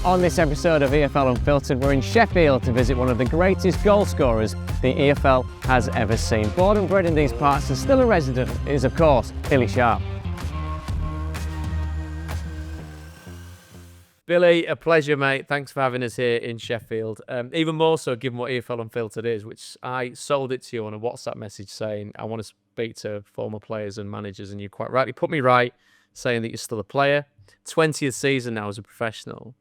On this episode of EFL Unfiltered, we're in Sheffield to visit one of the greatest goal scorers the EFL has ever seen. Born and bred in these parts and still a resident is, of course, Billy Sharp. Billy, a pleasure, mate. Thanks for having us here in Sheffield. Even more so given what EFL Unfiltered is, which I sold it to you on a WhatsApp message saying I want to speak to former players and managers, and you quite rightly put me right, saying that you're still a player. 20th season now as a professional.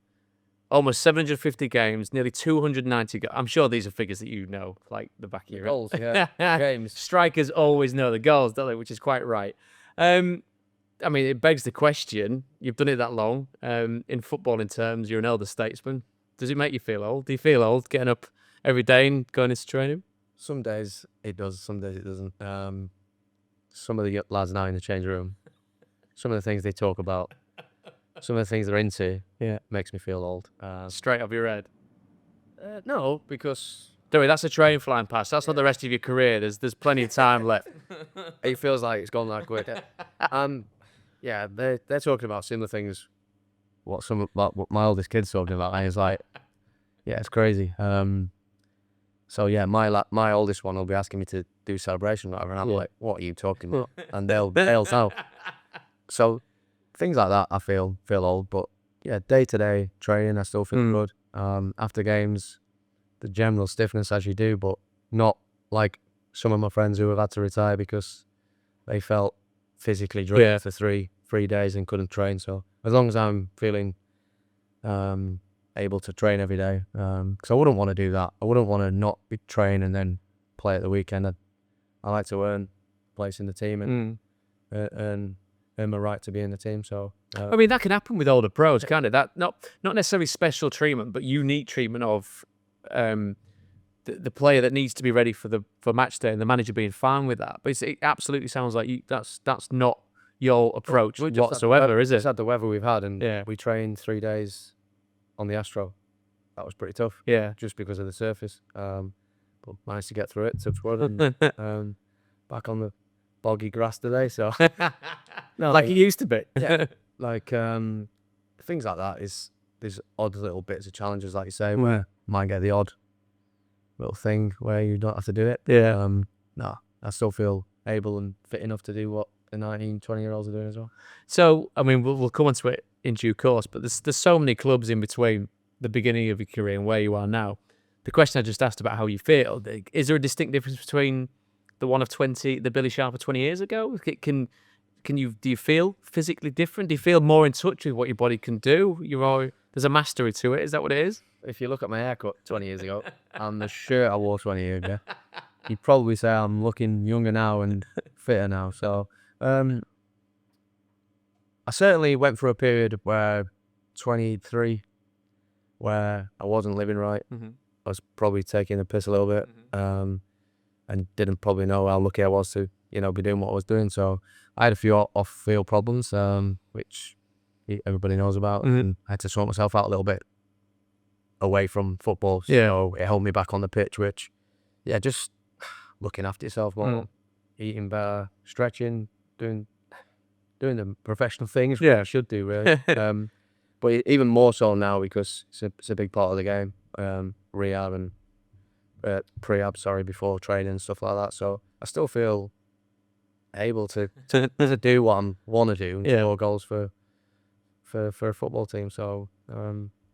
Almost 750 games, nearly 290 goals. I'm sure these are figures that you know, like the back of your goals, yeah. Games. Strikers always know the goals, don't they? Which is quite right. I mean, it begs the question. You've done it that long. In footballing terms, you're an elder statesman. Does it make you feel old? Do you feel old getting up every day and going into training? Some days it does, some days it doesn't. Some of the lads now in the change room, some of the things they talk about, some of the things they're into, makes me feel old. Straight off your head? No, because... Don't worry, that's a train flying past. That's not the rest of your career. There's plenty of time left. It feels like it's gone that quick. Yeah, they're talking about similar things. What my oldest kid's talking about, and it's like, yeah, it's crazy. So yeah, my oldest one will be asking me to do celebration or whatever, and I'm like, what are you talking about? And they'll know. So things like that, I feel old, but yeah, day to day training, I still feel good. After games, the general stiffness as you do, but not like some of my friends who have had to retire because they felt physically drained for three days and couldn't train. So as long as I'm feeling able to train every day, because I wouldn't want to do that. I wouldn't want to not be train and then play at the weekend. I like to earn a place in the team and earn my right to be in the team. So I mean, that can happen with older pros, can't it? That not necessarily special treatment, but unique treatment of the player that needs to be ready for match day, and the manager being fine with that. But it absolutely sounds like that's not your approach whatsoever, is it? It's had the weather we've had, and we trained 3 days on the Astro. That was pretty tough. Yeah, just because of the surface. But managed to get through it. Touch wood, and back on the boggy grass today. So no, like it used to be. Yeah, like things like that is there's odd little bits of challenges, like you say, where might get the odd little thing where you don't have to do it. Yeah. No, I still feel able and fit enough to do what the 19, 20-year-olds are doing as well. So, I mean, we'll come on to it in due course, but there's so many clubs in between the beginning of your career and where you are now. The question I just asked about how you feel, is there a distinct difference between the one of 20, the Billy Sharp of 20 years ago? Do you feel physically different? Do you feel more in touch with what your body can do? There's a mastery to it. Is that what it is? If you look at my haircut 20 years ago and the shirt I wore 20 years ago, you'd probably say I'm looking younger now and fitter now. So I certainly went through a period where 23, where I wasn't living right. I was probably taking the piss a little bit, and didn't probably know how lucky I was to, be doing what I was doing. So I had a few off-field problems, which everybody knows about, and I had to sort myself out a little bit away from football. So it held me back on the pitch, which, just looking after yourself more, eating better, stretching, doing the professional things you should do, really. But even more so now because it's a big part of the game, rehab and pre-ab, before training and stuff like that. So I still feel able to do what I want to do, and score goals for a football team. So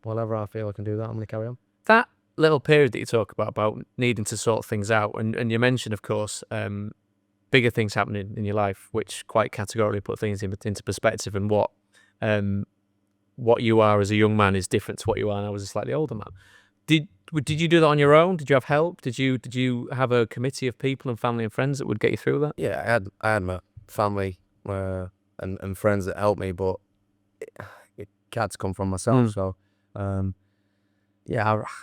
whenever I feel I can do that, I'm going to carry on. That little period that you talk about needing to sort things out, and you mentioned, of course, bigger things happening in your life, which quite categorically put things into perspective, and what you are as a young man is different to what you are now as a slightly older man. Did you do that on your own? Did you have help? Did you have a committee of people and family and friends that would get you through that? Yeah, I had my family and friends that helped me, but it had to come from myself. So I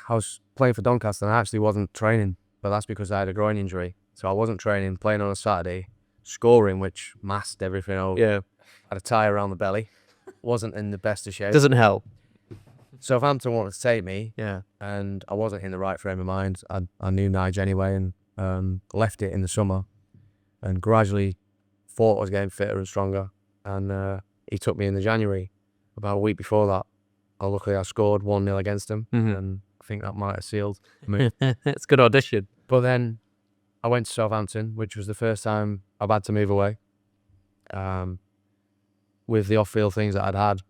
was playing for Doncaster and I actually wasn't training, but that's because I had a groin injury. So I wasn't training, playing on a Saturday, scoring, which masked everything out. Yeah. Had a tie around the belly. Wasn't in the best of shape. Doesn't help. Southampton wanted to take me, and I wasn't in the right frame of mind. I knew Nige anyway, and left it in the summer, and gradually thought I was getting fitter and stronger. And he took me in the January. About a week before that, luckily I scored 1-0 against them, and I think that might have sealed me. It's a good audition. But then I went to Southampton, which was the first time I've had to move away. With the off-field things that I'd had,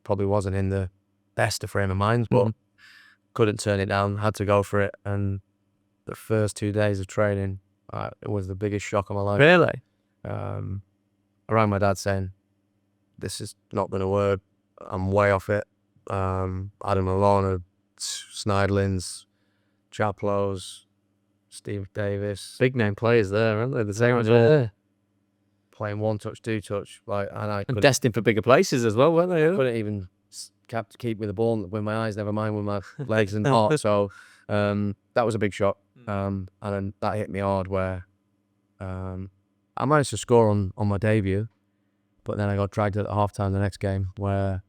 probably wasn't in the best of frame of mind, but couldn't turn it down, had to go for it. And the first 2 days of training, it was the biggest shock of my life. Really? I rang my dad saying, this is not going to work. I'm way off it. Adam Malone, Snidelins, Chaplows, Steve Davis. Big name players there, aren't they? The same as Playing 1-touch, 2-touch. And destined for bigger places as well, weren't they? Couldn't even keep with the ball with my eyes, never mind with my legs and heart. So that was a big shock. And then that hit me hard where I managed to score on my debut, but then I got dragged at half-time the next game where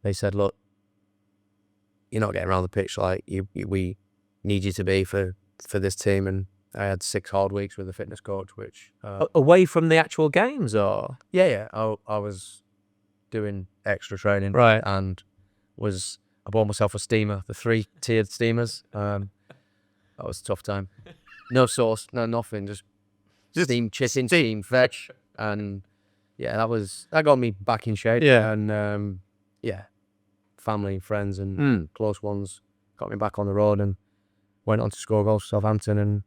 they said, look, you're not getting around the pitch like we need you to be for this team. And I had 6 hard weeks with the fitness coach, which... away from the actual games, or...? Yeah. I was doing extra training. Right. And I bought myself a steamer, the 3-tiered steamers. That was a tough time. No sauce, no nothing, just steam chicken, steam veg. And yeah, that got me back in shape. Yeah. And family, friends and close ones got me back on the road and went on to score goals for Southampton and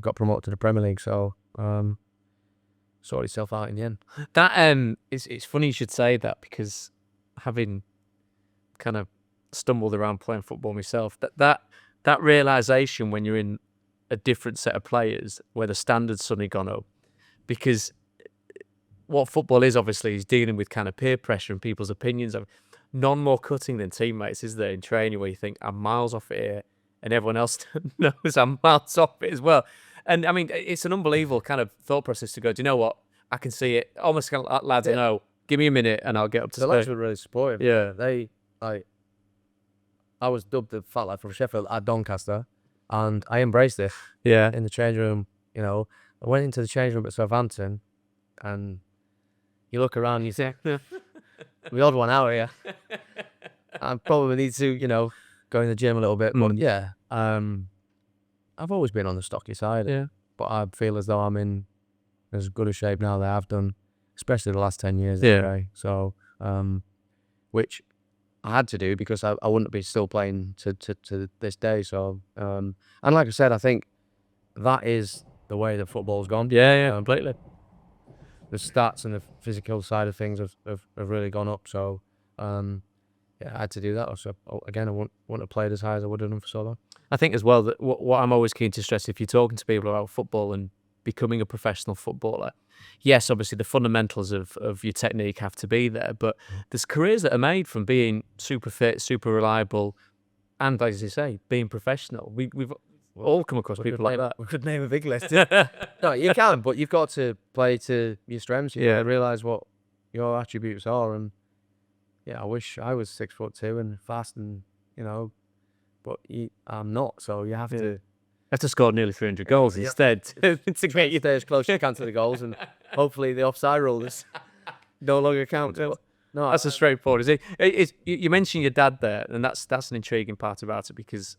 got promoted to the Premier League. So sorted itself out in the end. That it's funny you should say that, because having kind of stumbled around playing football myself, that realization when you're in a different set of players where the standards suddenly gone up, because what football is obviously is dealing with kind of peer pressure and people's opinions. None more cutting than teammates, is there, in training, where you think I'm miles off it here and everyone else knows I'm miles off it as well. And I mean, it's an unbelievable kind of thought process to go, do you know what? I can see it. Almost kind of like, lads, I know. Give me a minute and I'll get up to the speed. lads were really supportive. Yeah. I was dubbed the fat lad from Sheffield at Doncaster, and I embraced it. Yeah. In the change room, I went into the change room at Southampton, and you look around and you think, we odd one out here. I probably need to, go in the gym a little bit. But yeah, I've always been on the stocky side. Yeah. But I feel as though I'm in as good a shape now that I've done, especially the last 10 years. Yeah. Anyway. So, which I had to do because I wouldn't be still playing to this day. So, and like I said, I think that is the way that football's gone. Yeah, completely. The stats and the physical side of things have really gone up. So, I had to do that. So, again, I wouldn't have played as high as I would have done for so long. I think as well that what I'm always keen to stress, if you're talking to people about football and becoming a professional footballer, yes, obviously the fundamentals of your technique have to be there, but there's careers that are made from being super fit, super reliable, and, as you say, being professional. We've all come across people like that. We could name a big list. No, you can, but you've got to play to your strengths. You got to realise what your attributes are. And yeah, I wish I was 6'2" and fast, and but I'm not. So you have to. Have to score nearly 300 goals instead to get you Stay as close as you can to the goals, and hopefully the offside rule is no longer counts. No, that's a straightforward. You mentioned your dad there, and that's an intriguing part about it, because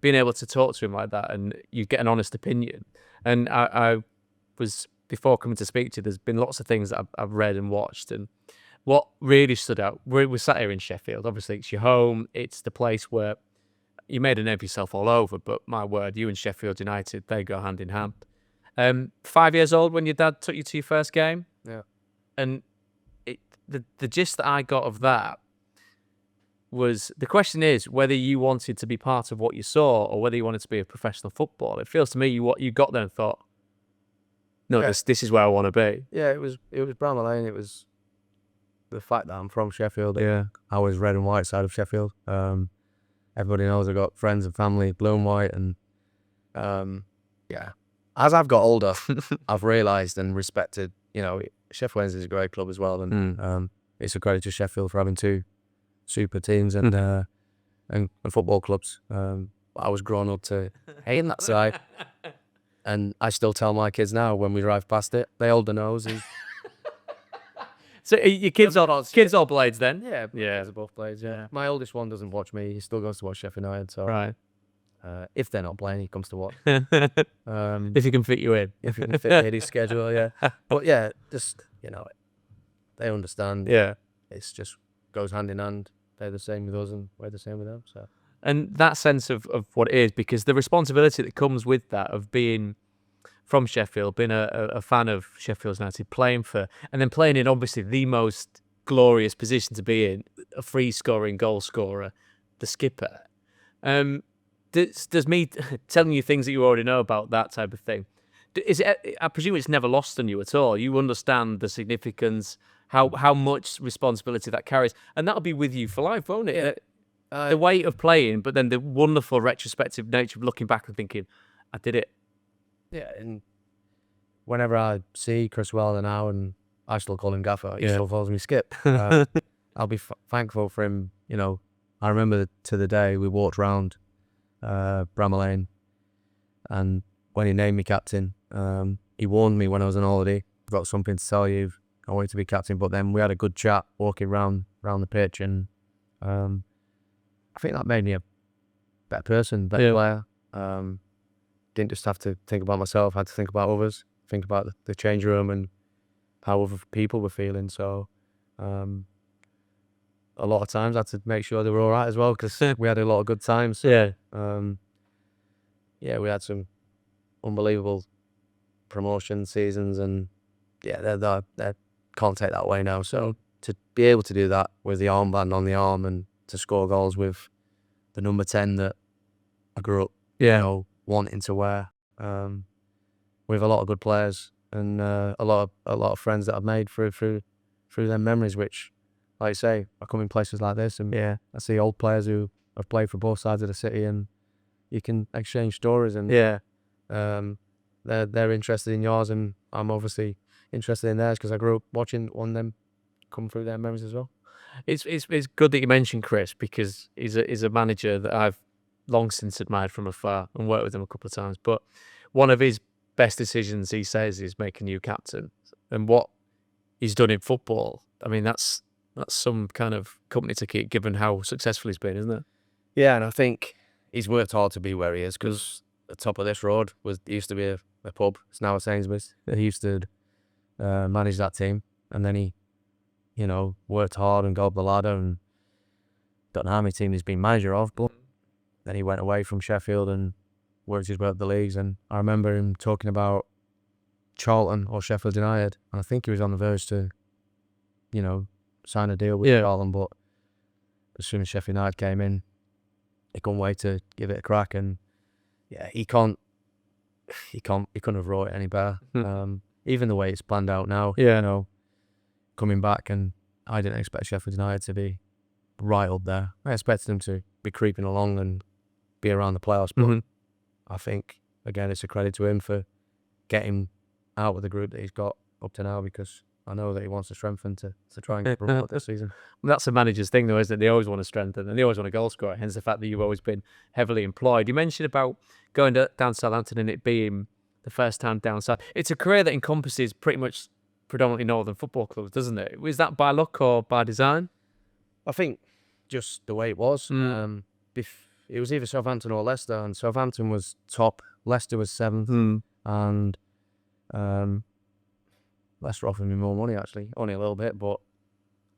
being able to talk to him like that and you get an honest opinion. And I was, before coming to speak to you, there's been lots of things that I've read and watched, and what really stood out, we're sat here in Sheffield. Obviously, it's your home. It's the place where you made a name for yourself all over, but my word, you and Sheffield United, they go hand in hand. 5 years old when your dad took you to your first game. Yeah. And the gist that I got of that was, the question is whether you wanted to be part of what you saw or whether you wanted to be a professional footballer. It feels to me you got there and thought, no, this is where I want to be. Yeah, it was Bramall Lane. It was the fact that I'm from Sheffield. Yeah. I was red and white side of Sheffield. Everybody knows I've got friends and family, blue and white, and as I've got older, I've realised and respected, Sheffield Wednesday is a great club as well, and it's a credit to Sheffield for having 2 super teams and football clubs. I was grown up to hating that side, and I still tell my kids now when we drive past it, they hold the nose. So your kids all Blades then? Yeah, Yeah. they're both Blades. Yeah. My oldest one doesn't watch me. He still goes to watch Sheffield United. So Right. if they're not playing, he comes to watch. If he can fit you in. If he can fit in his schedule, yeah. But yeah, just they understand. Yeah. It's just goes hand in hand. They're the same with us, and we're the same with them. So. And that sense of what it is, because the responsibility that comes with that, of being from Sheffield, being a fan of Sheffield United, and then playing in obviously the most glorious position to be in, a free scoring goal scorer, the skipper. Does me telling you things that you already know about that type of thing, I presume it's never lost on you at all. You understand the significance, how much responsibility that carries, and that'll be with you for life, won't it? Yeah. The weight of playing, but then the wonderful retrospective nature of looking back and thinking, I did it. Yeah, and whenever I see Chris Wilder now, and I still call him Gaffer, he still calls me Skip. I'll be thankful for him. I remember to the day we walked round Bramall Lane, and when he named me captain, he warned me when I was on holiday, I've got something to tell you, I want you to be captain. But then we had a good chat walking round the pitch, and I think that made me a better person, better player. Didn't just have to think about myself, I had to think about others, think about the change room and how other people were feeling. So a lot of times I had to make sure they were all right as well, because we had a lot of good times. Yeah. We had some unbelievable promotion seasons, and they can't take that away now. So to be able to do that with the armband on the arm, and to score goals with the number 10 that I grew up wanting to wear, with a lot of good players, and a lot of friends that I've made through them memories, which, like I say, I come in places like this, and I see old players who have played for both sides of the city, and you can exchange stories, and they're interested in yours, and I'm obviously interested in theirs, because I grew up watching one of them come through their memories as well. It's good that you mentioned Chris, because he's a manager that I've long since admired from afar and worked with him a couple of times. But one of his best decisions, he says, is making you captain. And what he's done in football, I mean, that's some kind of company to keep, given how successful he's been, isn't it? Yeah, and I think he's worked hard to be where he is, because the top of this road used to be a pub. It's now a Sainsbury's. He used to manage that team, and then he worked hard and got up the ladder, and don't know how many teams he's been manager of, but then he went away from Sheffield and worked his way up the leagues. And I remember him talking about Charlton or Sheffield United, and I think he was on the verge to, sign a deal with Charlton, but as soon as Sheffield United came in, he couldn't wait to give it a crack. And he couldn't have wrote it any better. Even the way it's planned out now, coming back, and I didn't expect Sheffield United to be right up there. I expected them to be creeping along and be around the playoffs, but I think, again, it's a credit to him for getting out with the group that he's got up to now, because I know that he wants to strengthen to try and get up this season. Well, that's a manager's thing, though, isn't it? They always want to strengthen, and they always want a goal scorer, hence the fact that you've always been heavily employed. You mentioned about going down Southampton and it being the first time down south. It's a career that encompasses pretty much predominantly northern football clubs, doesn't it? Was that by luck or by design? I think just the way it was. It was either Southampton or Leicester, and Southampton was top, Leicester was 7th, and Leicester offered me more money, actually, only a little bit, but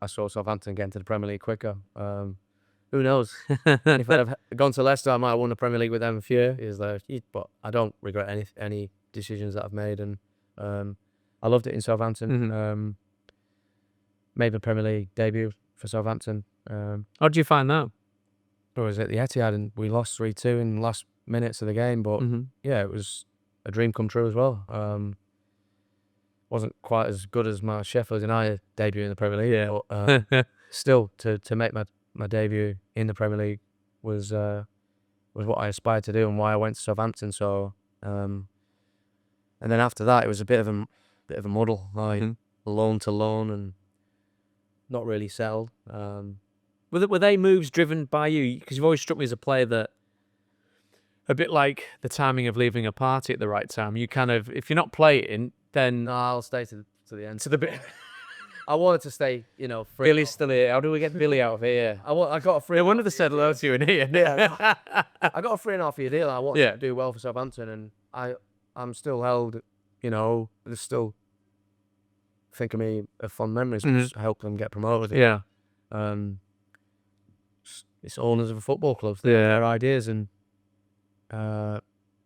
I saw Southampton get into the Premier League quicker. Who knows? If I'd have gone to Leicester, I might have won the Premier League with them a few years there. But I don't regret any decisions that I've made, and I loved it in Southampton. Made the Premier League debut for Southampton. How did you find that? I was at the Etihad, and we lost 3-2 in the last minutes of the game, but it was a dream come true as well. Wasn't quite as good as my Sheffield United debut in the Premier League, but still, to make my debut in the Premier League was what I aspired to do, and why I went to Southampton. So, and then after that, it was a bit of a muddle, like loan to loan, and not really settled. Were they moves driven by you? Because you've always struck me as a player that, a bit like the timing of leaving a party at the right time. You kind of, if you're not playing, then No, I'll stay to the end. to the bit. I wanted to stay, free. Billy's still here. How do we get Billy out of here? I got a free. No wonder they said hello to you in here. Yeah, I got a 3.5-year deal. I wanted Yeah. to do well for Southampton, and I'm still held. There's still think of me of fond memories. Which helped them get promoted. Yeah. It's owners of a football club. Yeah. Their ideas, and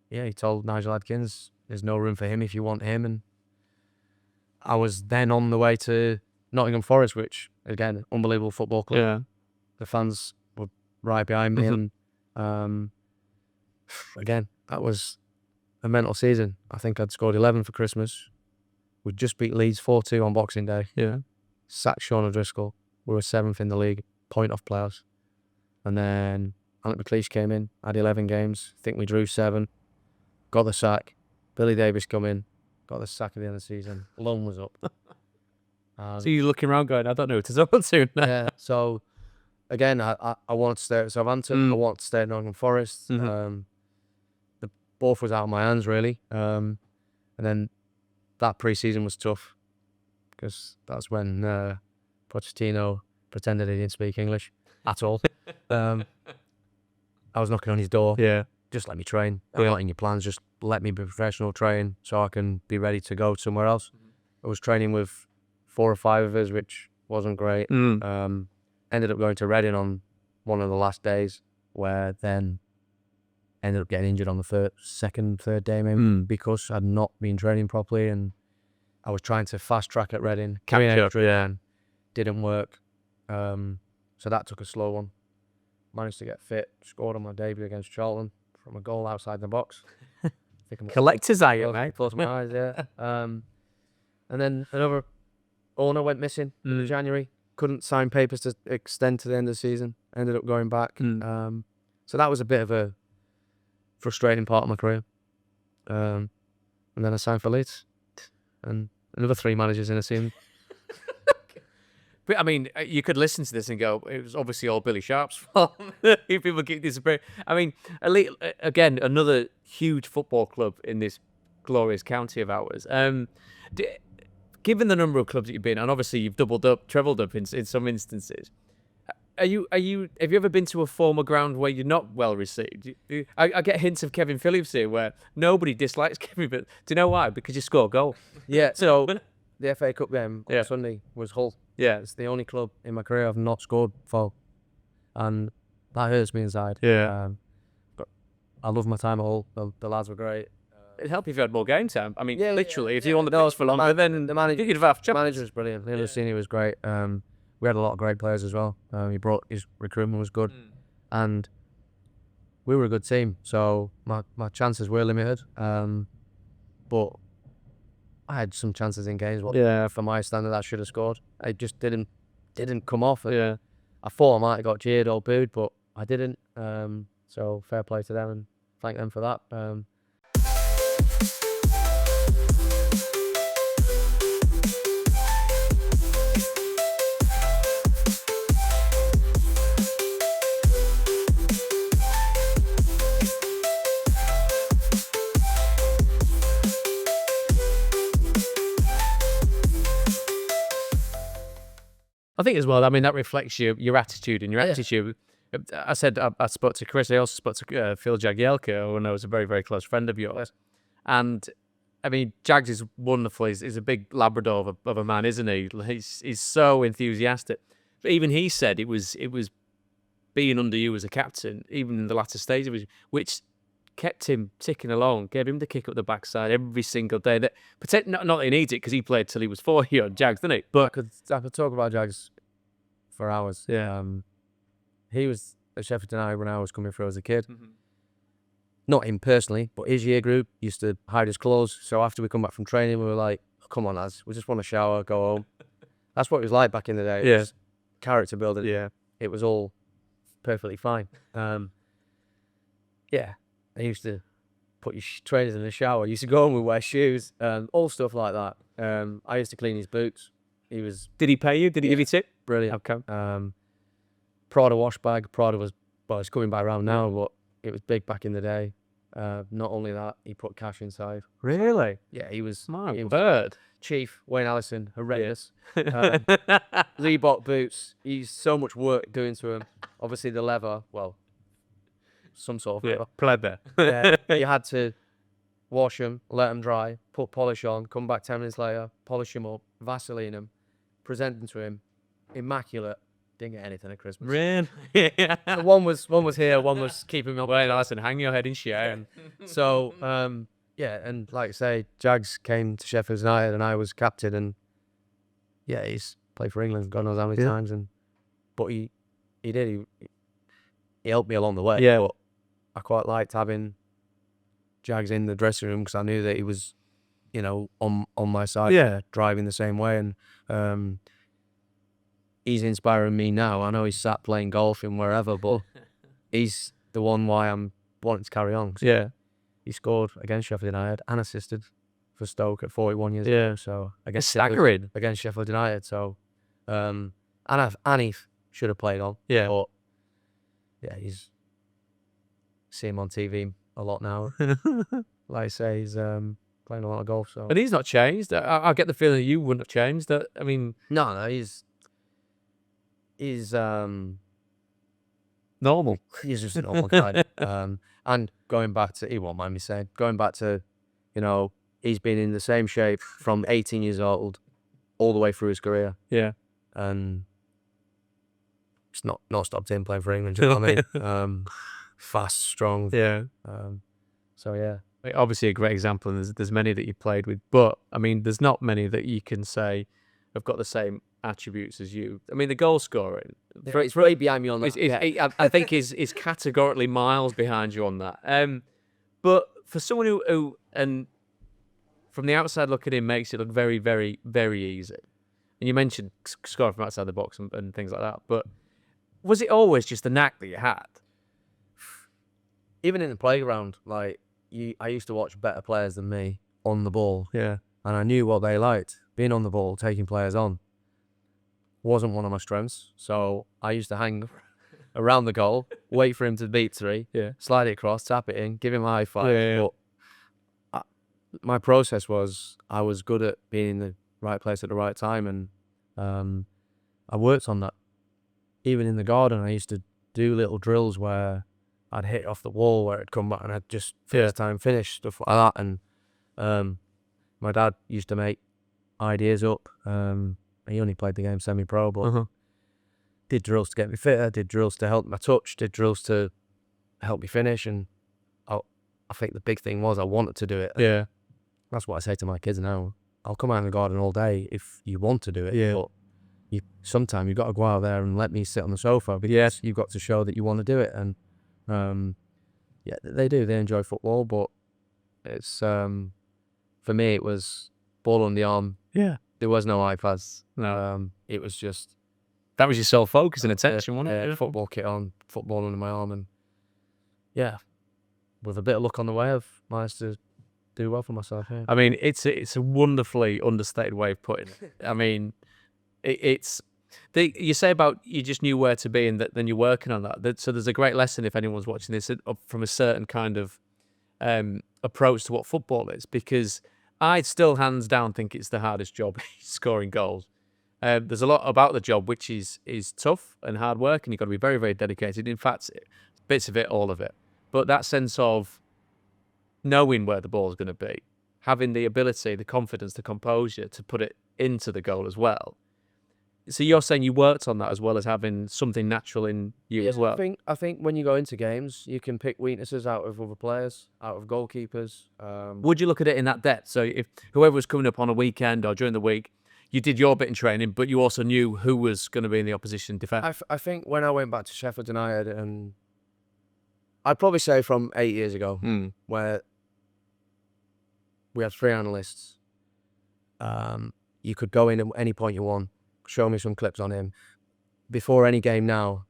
he told Nigel Adkins, "There's no room for him if you want him." And I was then on the way to Nottingham Forest, which again, unbelievable football club. Yeah. The fans were right behind me, and again, that was a mental season. I think I'd scored 11 for Christmas. We'd just beat Leeds 4-2 on Boxing Day. Yeah. Sacked Sean O'Driscoll. We were 7th in the league, point off playoffs. And then Alec McLeish came in, had 11 games. I think we drew 7. Got the sack. Billy Davies come in, got the sack at the end of the season. Loan was up. So you're looking around going, I don't know what to talk to now. Yeah. So again, I wanted to stay at Southampton. I wanted to stay at Nottingham Forest. The both was out of my hands really. And then that pre-season was tough because that's when Pochettino pretended he didn't speak English at all. I was knocking on his door. Yeah. Just let me train. I'm not in your plans. Just let me be professional, train, so I can be ready to go somewhere else. I was training with 4 or 5 of us, which wasn't great. Ended up going to Reading on one of the last days, where then ended up getting injured on the third day maybe because I'd not been training properly, and I was trying to fast track at Reading, and didn't work. So that took a slow one. Managed to get fit, scored on my debut against Charlton from a goal outside the box. Collector's item, mate. Close my eyes, yeah. And then another owner went missing in January. Couldn't sign papers to extend to the end of the season. Ended up going back. So that was a bit of a frustrating part of my career. And then I signed for Leeds. And another 3 managers in a season. But I mean, you could listen to this and go, it was obviously all Billy Sharp's fault. If people keep disappearing. I mean, again, another huge football club in this glorious county of ours. Given the number of clubs that you've been, and obviously you've doubled up, trebled up in some instances, have you ever been to a former ground where you're not well received? I get hints of Kevin Phillips here where nobody dislikes Kevin, but do you know why? Because you score a goal. Yeah, so the FA Cup game on Sunday was Hull. Yeah. It's the only club in my career I've not scored for, and that hurts me inside. Yeah. But I love my time at Hull. The lads were great. It'd help if you had more game time. I mean, Yeah, literally, yeah, if you're on the pitch for longer, then the manager, you'd have the manager was brilliant. Neil Lucini was great. We had a lot of great players as well. His recruitment was good, and we were a good team. So my chances were limited. But I had some chances in games. For my standard, I should have scored. I just didn't come off. Yeah. I thought I might have got jeered or booed, but I didn't. So fair play to them and thank them for that. I think as well, I mean, that reflects your attitude and your attitude. I said I spoke to Chris. I also spoke to Phil Jagielka, who I know is a very, very close friend of yours. And, I mean, Jags is wonderful. He's a big Labrador of a man, isn't he? He's so enthusiastic. But even he said it was being under you as a captain, even in the latter stages, which kept him ticking along, gave him the kick up the backside every single day. Not that he needs it, because he played till he was 40 on Jags, didn't he? But I could talk about Jags for hours. Yeah. He was at Sheffield United when I was coming through as a kid. Not him personally, but his year group used to hide his clothes. So after we come back from training, we were like, oh, come on, lads, we just want to shower, go home. That's what it was like back in the day. It was character building. Yeah. It was all perfectly fine. Yeah. I used to put your trainers in the shower. I used to go home and wear shoes, all stuff like that. I used to clean his boots. Did he pay you? Did he give you a tip? Brilliant. Okay. Prada wash bag. Prada was, it's coming back around now, but it was big back in the day. Not only that, he put cash inside. Really? Yeah, he was. My word. Chief, Wayne Allison, horrendous. Reebok boots, he's so much work doing to him. Obviously the leather, well, some sort of leather. Pleather. Yeah, you had to wash them, let them dry, put polish on, come back 10 minutes later, polish them up, Vaseline them, present them to him, immaculate. Didn't get anything at Christmas. Really? Yeah. So one was here, one was keeping me up. Well, nice, and hang your head in share. So yeah, and like I say, Jags came to Sheffield United and I was captain, and yeah, he's played for England God knows how many times, but he helped me along the way. Yeah. But I quite liked having Jags in the dressing room because I knew that he was, you know, on my side, driving the same way, and he's inspiring me now. I know he's sat playing golf in wherever, but he's the one why I'm wanting to carry on. Yeah. He scored against Sheffield United and assisted for Stoke at 41 years old. So against staggering. Against Sheffield United. So and he should have played on. Yeah. But yeah, see him on TV a lot now. Like I say, he's playing a lot of golf. So And he's not changed. I get the feeling that you wouldn't have changed. I mean, no, he's normal. He's just a normal guy. And going back to, he won't mind me saying, going back to, you know, he's been in the same shape from 18 years old all the way through his career. Yeah. And it's not stopped him playing for England, do you know what I mean? Fast, strong. Yeah. So yeah. Obviously a great example, and there's many that you played with, but I mean, there's not many that you can say have got the same attributes as you. I mean, the goal scoring, It's right behind me on that. I think is categorically miles behind you on that. But for someone who and from the outside looking in makes it look very, very, very easy. And you mentioned scoring from outside the box and things like that, but was it always just a knack that you had? Even in the playground, like I used to watch better players than me on the ball. Yeah. And I knew what they liked. Being on the ball, taking players on, wasn't one of my strengths. So I used to hang around the goal, wait for him to beat three, slide it across, tap it in, give him a high five. But my process was I was good at being in the right place at the right time, and I worked on that. Even in the garden, I used to do little drills where I'd hit off the wall where it'd come back, and I'd just first time finish, stuff like that. And my dad used to make ideas up. He only played the game semi-pro, but did drills to get me fitter, did drills to help my touch, did drills to help me finish. And I think the big thing was I wanted to do it. Yeah. That's what I say to my kids now. I'll come out in the garden all day if you want to do it. Yeah. But sometimes you've got to go out there and let me sit on the sofa, because you've got to show that you want to do it. And yeah, they do. They enjoy football, but it's for me it was ball on the arm. Yeah. There was no iPads. No. It was just That was your sole focus and attention, wasn't it? football kit on, football under my arm, and yeah, with a bit of luck on the way, I've managed to do well for myself. Yeah. I mean, it's a wonderfully understated way of putting it. I mean, you say about you just knew where to be, and then you're working on that. So there's a great lesson if anyone's watching this from a certain kind of approach to what football is, because I still hands down think it's the hardest job, scoring goals. There's a lot about the job which is tough and hard work, and you've got to be very, very dedicated. In fact, bits of it, all of it. But that sense of knowing where the ball is going to be, having the ability, the confidence, the composure to put it into the goal as well. So you're saying you worked on that as well as having something natural in you as well? I think when you go into games, you can pick weaknesses out of other players, out of goalkeepers. Would you look at it in that depth? So if whoever was coming up on a weekend or during the week, you did your bit in training, but you also knew who was going to be in the opposition defence. I think when I went back to Sheffield United, and I'd probably say from 8 years ago, where we had 3 analysts, you could go in at any point you want, show me some clips on him. Before any game now,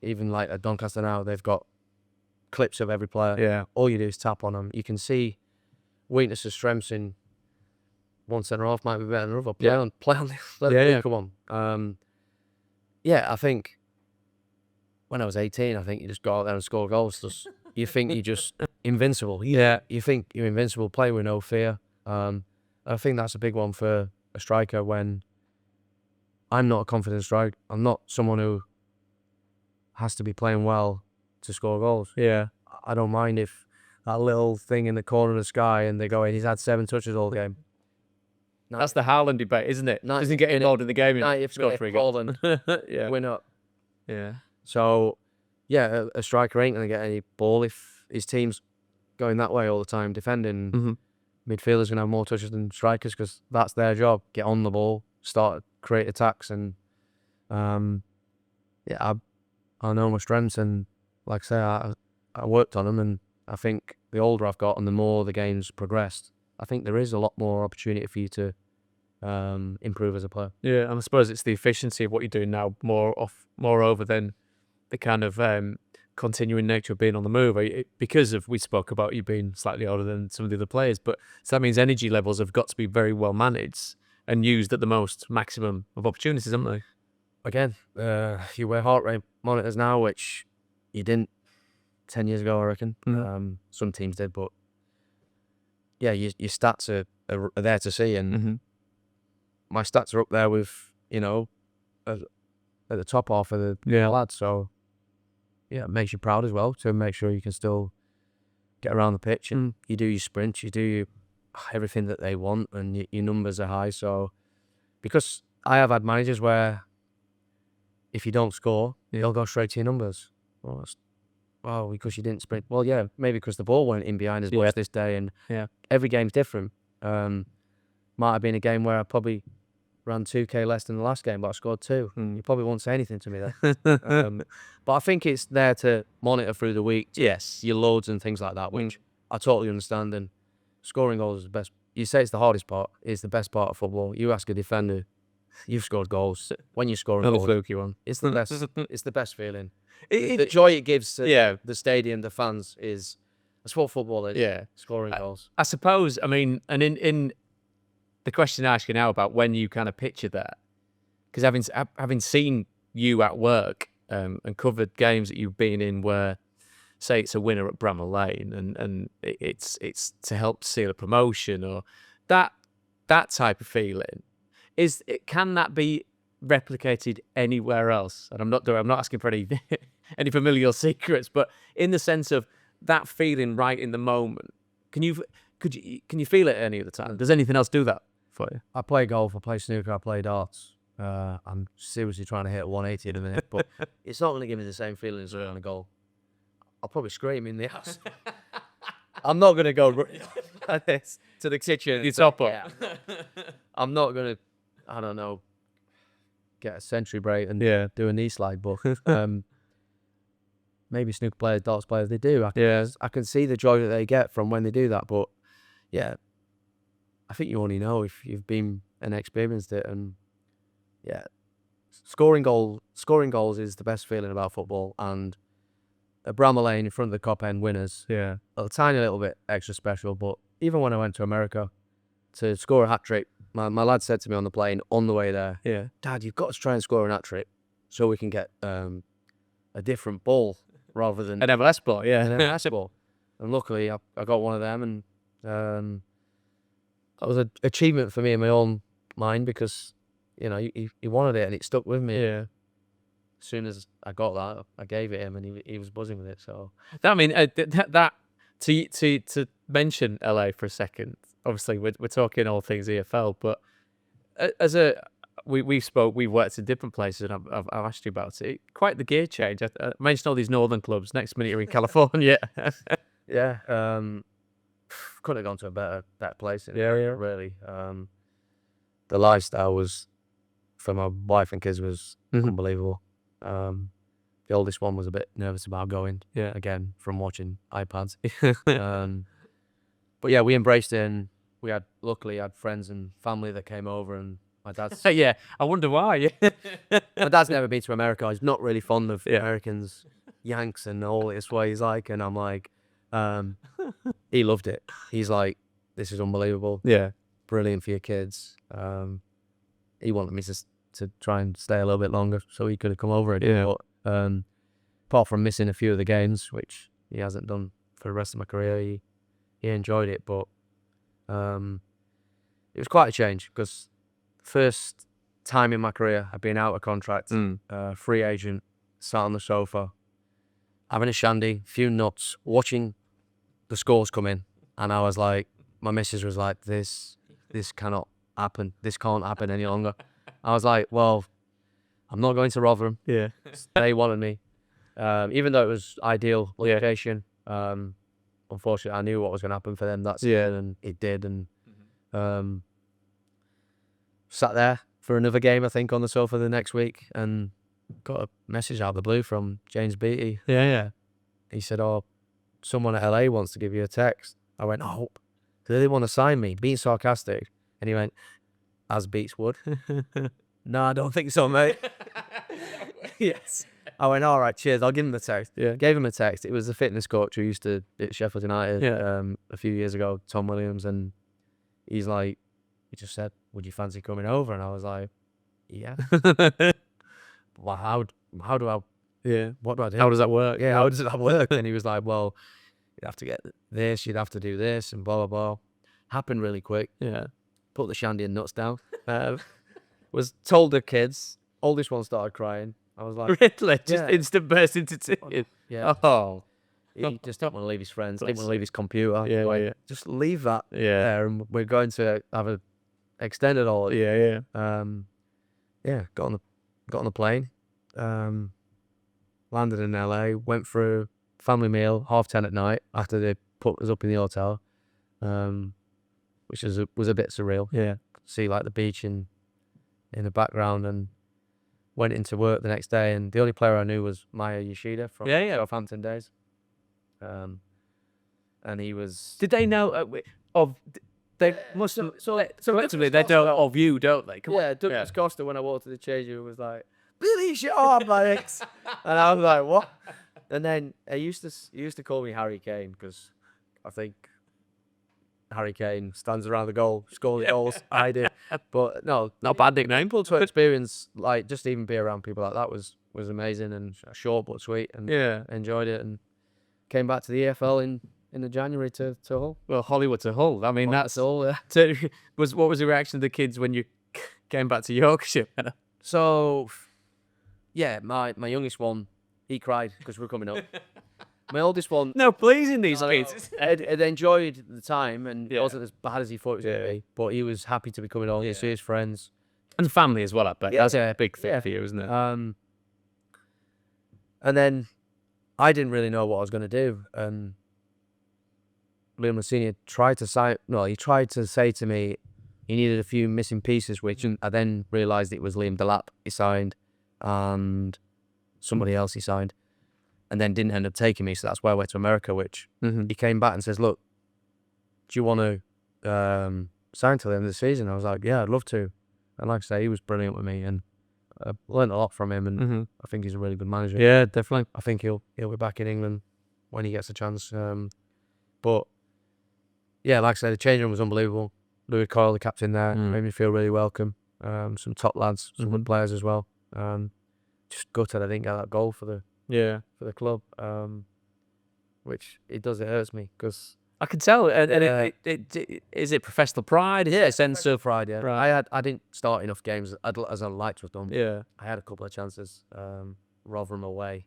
even like at Doncaster now, they've got clips of every player. Yeah. All you do is tap on them. You can see weaknesses, strengths in one centre half might be better than another. Play on this. Come on. Yeah, I think when I was 18, I think you just go out there and score goals. You think you're just invincible. You think you're invincible, play with no fear. I think that's a big one for a striker. When I'm not a confident striker, I'm not someone who has to be playing well to score goals. Yeah. I don't mind if that little thing in the corner of the sky and they go, he's had 7 touches all game. That's the Haaland debate, isn't it? Doesn't get involved in the game. You've scored 3 goals. Yeah. We're not. Yeah. So, yeah, a striker ain't going to get any ball if his team's going that way all the time, defending. Mm-hmm. Midfielders going to have more touches than strikers because that's their job. Get on the ball, create attacks, and yeah, I know my strengths, and like I say, I worked on them, and I think the older I've got and the more the game's progressed, I think there is a lot more opportunity for you to improve as a player. Yeah, and I suppose it's the efficiency of what you're doing now moreover than the kind of continuing nature of being on the move. Because we spoke about you being slightly older than some of the other players, but so that means energy levels have got to be very well managed and used at the most maximum of opportunities, haven't they? Again, you wear heart rate monitors now, which you didn't 10 years ago, I reckon. Mm-hmm. Some teams did, but yeah, your stats are there to see, and my stats are up there with, at the top half of the lads. So yeah, it makes you proud as well to make sure you can still get around the pitch and you do your sprints, you do everything that they want, and your numbers are high. So because I have had managers where if you don't score, they'll go straight to your numbers. Well, because you didn't sprint. Well, yeah, maybe because the ball went in behind us this day, and every game's different. Might have been a game where I probably ran 2K less than the last game, but I scored 2. You probably won't say anything to me there. But I think it's there to monitor through the week. Yes. Your loads and things like that, which I totally understand. And scoring goals is the best. You say it's the hardest part. It's the best part of football. You ask a defender, you've scored goals. When you score a goal, fluky one. It's the best. It's the best feeling. The joy it gives to the stadium, the fans, that's what football is. Yeah. Scoring goals. I suppose, I mean, and in the question I ask you now about when you kind of picture that, because having seen you at work and covered games that you've been in where, say, it's a winner at Bramall Lane and it's to help seal a promotion, or that type of feeling, can that be replicated anywhere else? And I'm not asking for any any familial secrets, but in the sense of that feeling right in the moment, can you feel it any other time? Does anything else do that for you? I play golf, I play snooker, I play darts. I'm seriously trying to hit a 180 in a minute, but it's not going to give me the same feeling as on a goal. I'll probably scream in the house. I'm not going to go like this to the kitchen. You top up. Yeah. I'm not going to, I don't know, get a century break and do a knee slide, but maybe snooker players, darts players, they do. I can see the joy that they get from when they do that, but yeah, I think you only know if you've been and experienced it. And yeah, scoring goals is the best feeling about football. And at Bramall Lane in front of the Cop End winners, a tiny little bit extra special. But even when I went to America to score a hat trick, my lad said to me on the plane on the way there, Dad, you've got to try and score an hat trick so we can get a different ball rather than an MLS ball. An MLS ball. And luckily I got one of them, and that was an achievement for me in my own mind, because he wanted it and it stuck with me. Yeah. As soon as I got that, I gave it him, and he was buzzing with it. So I mean, that to mention LA for a second. Obviously, we're talking all things EFL, but we've worked in different places, and I've asked you about it. Quite the gear change. I mentioned all these northern clubs. Next minute you're in California. Yeah. Couldn't have gone to a better place in the area, really. The lifestyle was, for my wife and kids, was unbelievable. The oldest one was a bit nervous about going, again, from watching iPads. But yeah, we embraced it, and we luckily had friends and family that came over, and my dad's... I wonder why. My dad's never been to America. He's not really fond of Americans, Yanks and all this way he's like, and I'm like... he loved it. He's like, this is unbelievable. Yeah. Brilliant for your kids. He wanted me to try and stay a little bit longer so he could have come over again. Yeah. But apart from missing a few of the games, which he hasn't done for the rest of my career, he enjoyed it. But it was quite a change because first time in my career I've been out of contract, free agent, sat on the sofa, having a shandy, few nuts, watching the scores come in, and I was like, my missus was like, this cannot happen. This can't happen any longer. I was like, well, I'm not going to Rotherham. Yeah. They wanted me, even though it was ideal location. Unfortunately, I knew what was going to happen for them that season, and it did. And sat there for another game, I think, on the sofa the next week, and got a message out of the blue from James Beattie. Yeah. He said, "Oh, someone at LA wants to give you a text." I went, "Oh, do they want to sign me?" Being sarcastic, and he went, "As Beats would." No, I don't think so, mate. Yes. I went, all right, cheers. I'll give him the text. Yeah. Gave him a text. It was the fitness coach who used to at Sheffield United a few years ago, Tom Williams, and he's like, he just said, "Would you fancy coming over?" And I was like, "Yeah." Well, how do I? Yeah. What do I do? How does that work? Yeah, how does that work? And he was like, "Well, you'd have to get this, you'd have to do this, and blah blah blah." Happened really quick. Yeah. Put the shandy and nuts down. Was told the kids. Oldest one started crying. I was like, Really? Just instant burst into tears. yeah. Oh. He just didn't want to leave his friends. Didn't Bless want to leave his computer. Yeah, Like, yeah. just leave that Yeah. there, and we're going to have a extended holiday. Yeah. Got on the plane. Landed in LA. Went for a family meal 10:30 at night after they put us up in the hotel, which was a bit surreal. Yeah. See like the beach in the background, and went into work the next day, and the only player I knew was Maya Yoshida from Southampton days. And he was. Did they know of? They must have. So effectively, they know of you, don't they? Come on. Douglas Costa, when I walked to the change room, was like, "Billy Sharp," like, and I was like, "What?" And then he used to call me Harry Kane because I think Harry Kane stands around the goal, scores goals. I did, but no, Not a bad nickname. to experience, like, just even be around people like that was amazing, and short but sweet, and enjoyed it, and came back to the EFL in the January to Hull. Well, Hollywood to Hull. I mean, that's all. Yeah. What was the reaction of the kids when you came back to Yorkshire? So, yeah, my youngest one, he cried because we're coming up. My oldest one, No, pleasing these kids. had enjoyed the time, and it wasn't as bad as he thought it was going to be, but he was happy to be coming on, to see his friends. And family as well, I bet. Yeah. That's a big thing for you, isn't it? And then I didn't really know what I was going to do, and Liam Senior tried to say to me he needed a few missing pieces, which I then realised it was Liam Delap he signed, and somebody else he signed, and then didn't end up taking me, so that's why I went to America, which he came back and says, "Look, do you want to sign till the end of the season?" I was like, "Yeah, I'd love to." And like I say, he was brilliant with me, and I learned a lot from him, and I think he's a really good manager. Yeah, definitely. I think he'll be back in England when he gets a chance. But yeah, like I said, the change room was unbelievable. Louis Coyle, the captain there, made me feel really welcome. Some top lads, some good players as well. Just gutted I didn't get that goal for the club. Which it hurts me because I can tell. And is it professional pride? Is it a sense of pride. Yeah, right. I didn't start enough games as I'd like to have done. Yeah, I had a couple of chances. Rotherham away,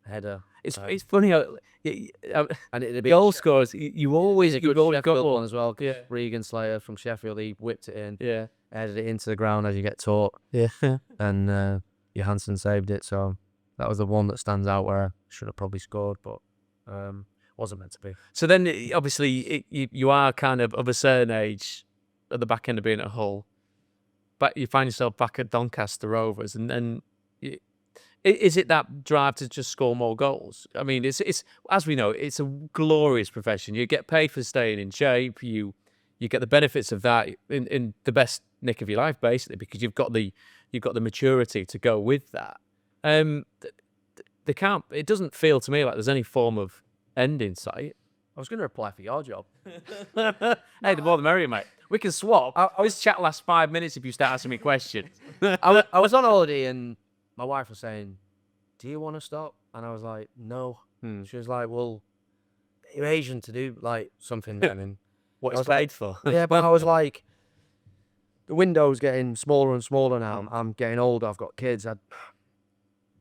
header. It's funny how And it'd be goal scorers. You've always got Sheffield one. one as well. Yeah. Regan Slater from Sheffield, he whipped it in. Yeah, Headed it into the ground as you get taught. yeah. And Johansson saved it. So that was the one that stands out where I should have probably scored, but wasn't meant to be. So then, obviously, you are kind of a certain age at the back end of being at Hull, but you find yourself back at Doncaster Rovers, and then is it that drive to just score more goals? I mean, it's as we know, it's a glorious profession. You get paid for staying in shape. You get the benefits of that in the best nick of your life, basically, because you've got the maturity to go with that. It doesn't feel to me like there's any form of end in sight. I was going to apply for your job. Hey, the more the merrier, mate. We can swap. This chat lasts 5 minutes if you start asking me questions. I was on holiday and my wife was saying, "Do you want to stop?" And I was like, "No." She was like, "Well, you're Asian to do like something then." And What I it's was paid for. yeah, but I was like, the window's getting smaller and smaller now. I'm getting older. I've got kids. I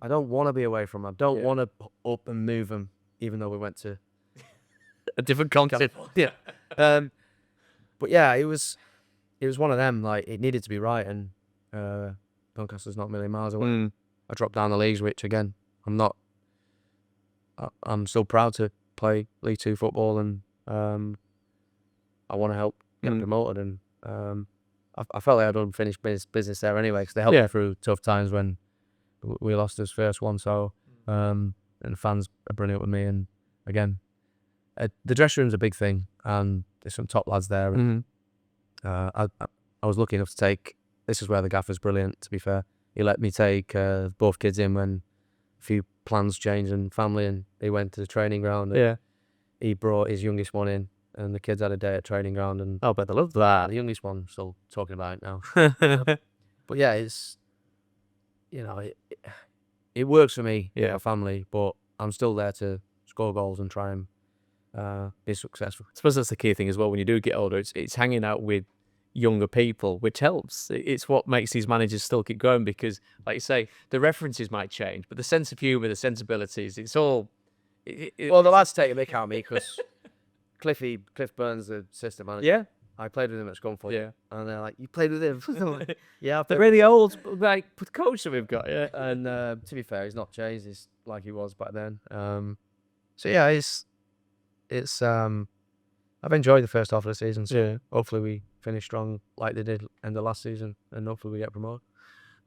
don't want to be away from them. I don't want to up and move them, even though we went to a different continent. Yeah. But yeah, it was one of them. Like, it needed to be right, and Doncaster's not a million miles away. I dropped down the leagues, which again, I'm still proud to play League Two football, and I want to help get promoted. And I felt like I'd unfinished business there anyway, because they helped me through tough times when we lost his first one. So and the fans are brilliant with me. And again, the dressing room's a big thing, and there's some top lads there. And, I was lucky enough to take. This is where the gaffer's brilliant. To be fair, he let me take both kids in when a few plans changed and family, and he went to the training ground. And he brought his youngest one in, and the kids had a day at training ground. And I bet they love that. the youngest one's still talking about it now. But yeah, it's, it works for me, our family, but I'm still there to score goals and try and be successful. I suppose that's the key thing as well. When you do get older, it's hanging out with younger people, which helps. It's what makes these managers still keep going, because, like you say, the references might change, but the sense of humour, the sensibilities, it's all. Well, the lads take a mick out of me because Cliff Burns, the assistant manager. Yeah. I played with him at Scunthorpe. Yeah. And they're like, "You played with him?" Yeah, the really old coach that we've got. Yeah. And to be fair, he's not changed. He's like he was back then. So yeah, it's I've enjoyed the first half of the season. So hopefully we finish strong like they did end of last season, and hopefully we get promoted.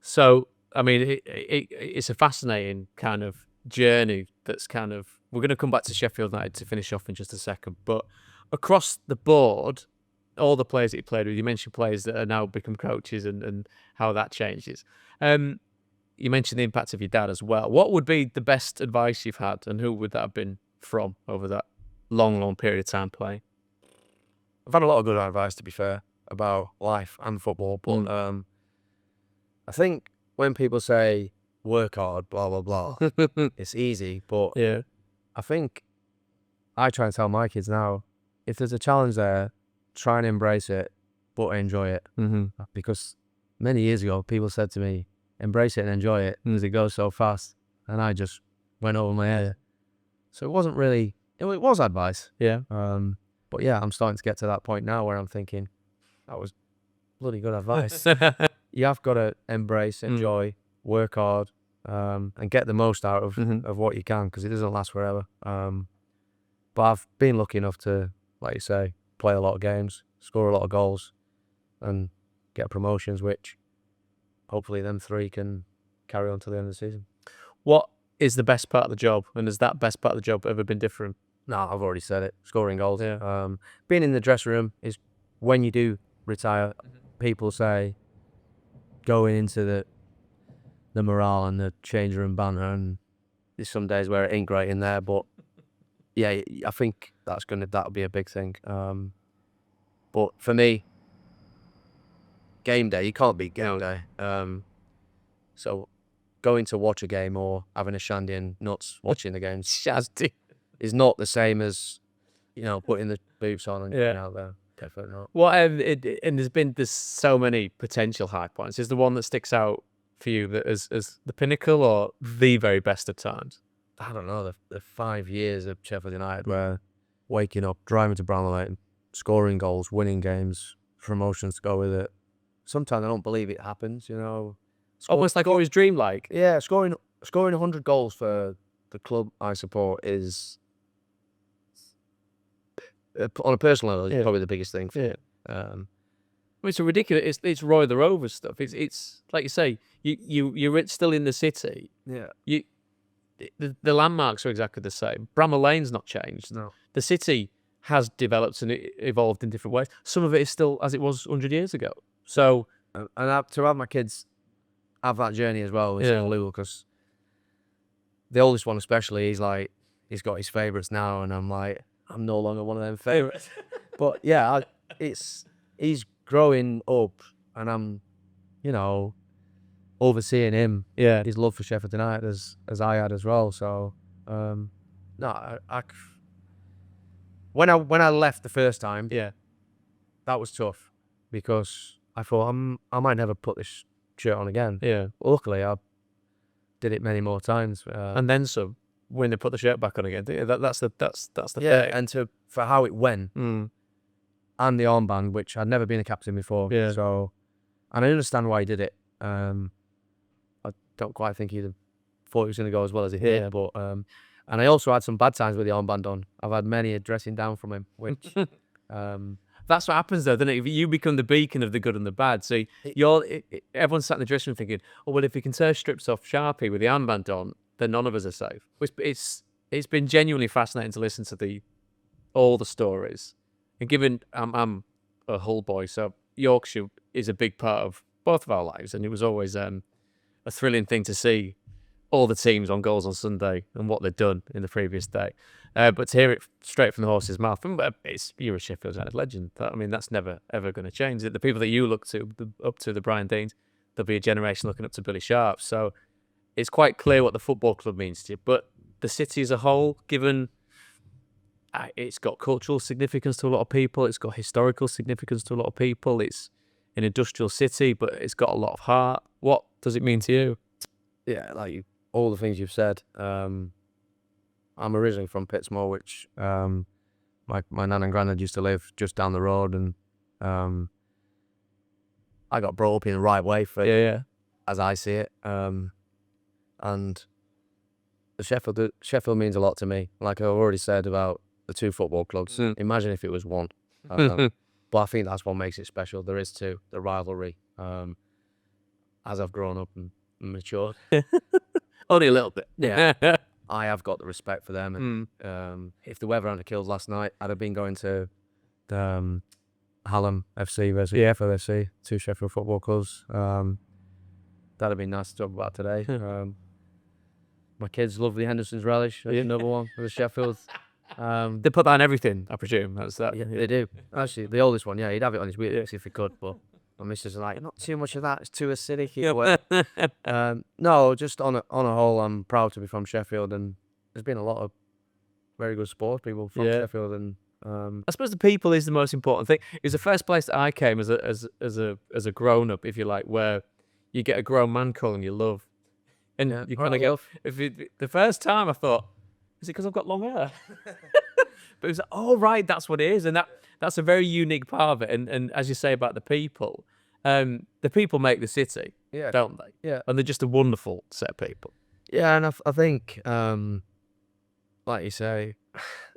So I mean, it's a fascinating kind of journey. That's kind of, we're going to come back to Sheffield United to finish off in just a second, but across the board, all the players that you played with, you mentioned players that are now become coaches and how that changes. You mentioned the impact of your dad as well. What would be the best advice you've had, and who would that have been from over that long period of time playing? I've had a lot of good advice, to be fair, about life and football, but I think when people say work hard, blah blah blah, it's easy, but I think I try and tell my kids now, if there's a challenge there, try and embrace it, but enjoy it. Because many years ago, people said to me, embrace it and enjoy it, as it goes so fast, and I just went over my head. So it wasn't really, it was advice. But yeah, I'm starting to get to that point now where I'm thinking, that was bloody good advice. You have got to embrace, enjoy, work hard, and get the most out of what you can, because it doesn't last forever. But I've been lucky enough to, like you say, play a lot of games, score a lot of goals, and get promotions, which hopefully them three can carry on to the end of the season. What is the best part of the job, and has that best part of the job ever been different? No, I've already said it. Scoring goals. Being in the dressing room is, when you do retire, people say going into the morale and the change room banter, and there's some days where it ain't great in there, but yeah, I think that'll be a big thing. But for me, game day, you can't beat game day. So going to watch a game or having a shandy and nuts watching the games Shazdy is not the same as, putting the boots on and getting out there. Definitely not. What and there's so many potential high points. Is the one that sticks out for you that as the pinnacle or the very best of times? I don't know, the 5 years of Sheffield United where waking up, driving to Brownlow Lane, scoring goals, winning games, promotions to go with it. Sometimes I don't believe it happens, Almost like always dreamlike. Yeah, scoring 100 goals for the club I support is, on a personal level, it's probably the biggest thing. It's a ridiculous. It's Roy the Rovers stuff. It's like you say, you're still in the city. The landmarks are exactly the same. Bramall Lane's not changed. No. The city has developed and evolved in different ways. Some of it is still as it was 100 years ago. So, and to have my kids have that journey as well is unbelievable, because the oldest one especially, he's got his favourites now, and I'm like, I'm no longer one of them favourites. But yeah, he's growing up, and I'm, overseeing him, his love for Sheffield United as I had as well. So, no, when I left the first time, that was tough, because I thought I might never put this shirt on again. Yeah. Luckily, I did it many more times. And then some when they put the shirt back on again. That's the yeah, thing. and for how it went, and the armband, which I'd never been a captain before. Yeah. So, and I understand why he did it. I don't quite think he'd have thought he was going to go as well as he did. Yeah. But and I also had some bad times with the armband on. I've had many a dressing down from him, which That's what happens though, doesn't it? If you become the beacon of the good and the bad. So everyone's sat in the dressing room thinking, oh, well, if he can tear strips off Sharpie with the armband on, then none of us are safe. It's been genuinely fascinating to listen to all the stories. And given I'm a Hull boy, so Yorkshire is a big part of both of our lives, and it was always a thrilling thing to see all the teams on goals on Sunday and what they'd done in the previous day. But to hear it straight from the horse's mouth, you're a Sheffield United legend. That's never, ever going to change. The people that you look to, up to the Brian Deans, there'll be a generation looking up to Billy Sharp. So it's quite clear what the football club means to you. But the city as a whole, given it's got cultural significance to a lot of people, it's got historical significance to a lot of people, it's an industrial city, but it's got a lot of heart. What does it mean to you? yeah, like all the things you've said. I'm originally from Pittsmore, which my nan and granddad used to live just down the road, and I got brought up in the right way for it, as I see it. And Sheffield means a lot to me. Like I've already said about the two football clubs. Imagine if it was one. But I think that's what makes it special. There is two, the rivalry. As I've grown up and matured, Only a little bit. Yeah. I have got the respect for them. And if the weather hadn't killed last night, I'd have been going to the Hallam FC versus EFL FC, two Sheffield football clubs. That'd have been nice to talk about today. My kids love the Henderson's relish. That's another one for the Sheffield. They put that on everything, I presume. That's that. Yeah, they do. Actually, the oldest one, he'd have it on his wheels if he could, but my missus is like, not too much of that, it's too acidic. No, just on a whole, I'm proud to be from Sheffield, and there's been a lot of very good sports people from Sheffield, and I suppose the people is the most important thing. It was the first place that I came as a grown up, if you like, where you get a grown man calling you love, and you kind of go. The first time I thought, is it because I've got long hair? But it was like, oh right, that's what it is, and that's a very unique part of it. And as you say about the people make the city, don't they? Yeah, and they're just a wonderful set of people. Yeah, and I think, like you say,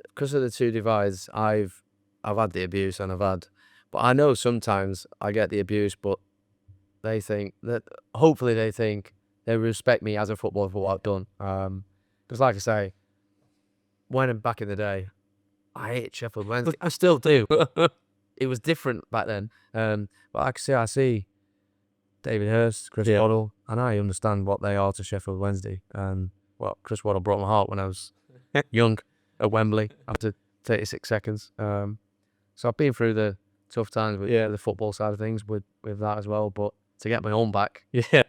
because of the two divides, I've had the abuse, but I know sometimes I get the abuse, but they think that hopefully they respect me as a footballer for what I've done. Because like I say, when back in the day, I hate Sheffield Wednesday. I still do. It was different back then. But like I see David Hurst, Chris Waddle, and I understand what they are to Sheffield Wednesday. And Chris Waddle broke my heart when I was young at Wembley after 36 seconds. So I've been through the tough times with the football side of things with that as well. But to get my own back,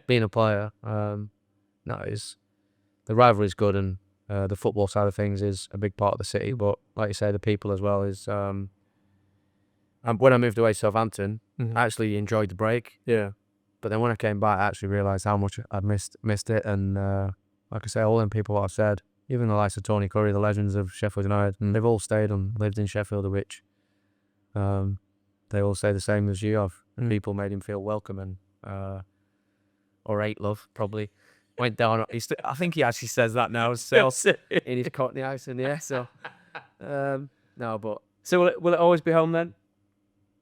being a player, the rivalry is good, and the football side of things is a big part of the city. But like you say, the people as well is. And when I moved away to Southampton, I actually enjoyed the break. Yeah. But then when I came back, I actually realised how much I'd missed it. And like I say, all them people what I've said, even the likes of Tony Curry, the legends of Sheffield United, they've all stayed and lived in Sheffield, which they all say the same as you have. People made him feel welcome and or ate love, probably. Went down. I think he actually says that now. In his Cockney accent, yeah. So, no, but so will it always be home then?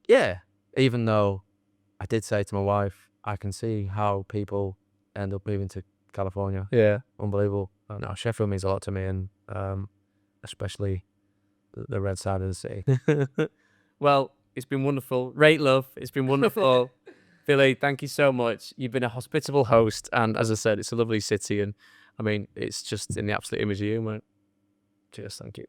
Yeah. Even though I did say to my wife, I can see how people end up moving to California. Yeah, unbelievable. No, Sheffield means a lot to me, and especially the red side of the city. Well, it's been wonderful. Rate love. It's been wonderful. Billy, thank you so much. You've been a hospitable host, and as I said, it's a lovely city, and I mean, it's just in the absolute image of you, mate. Cheers, thank you.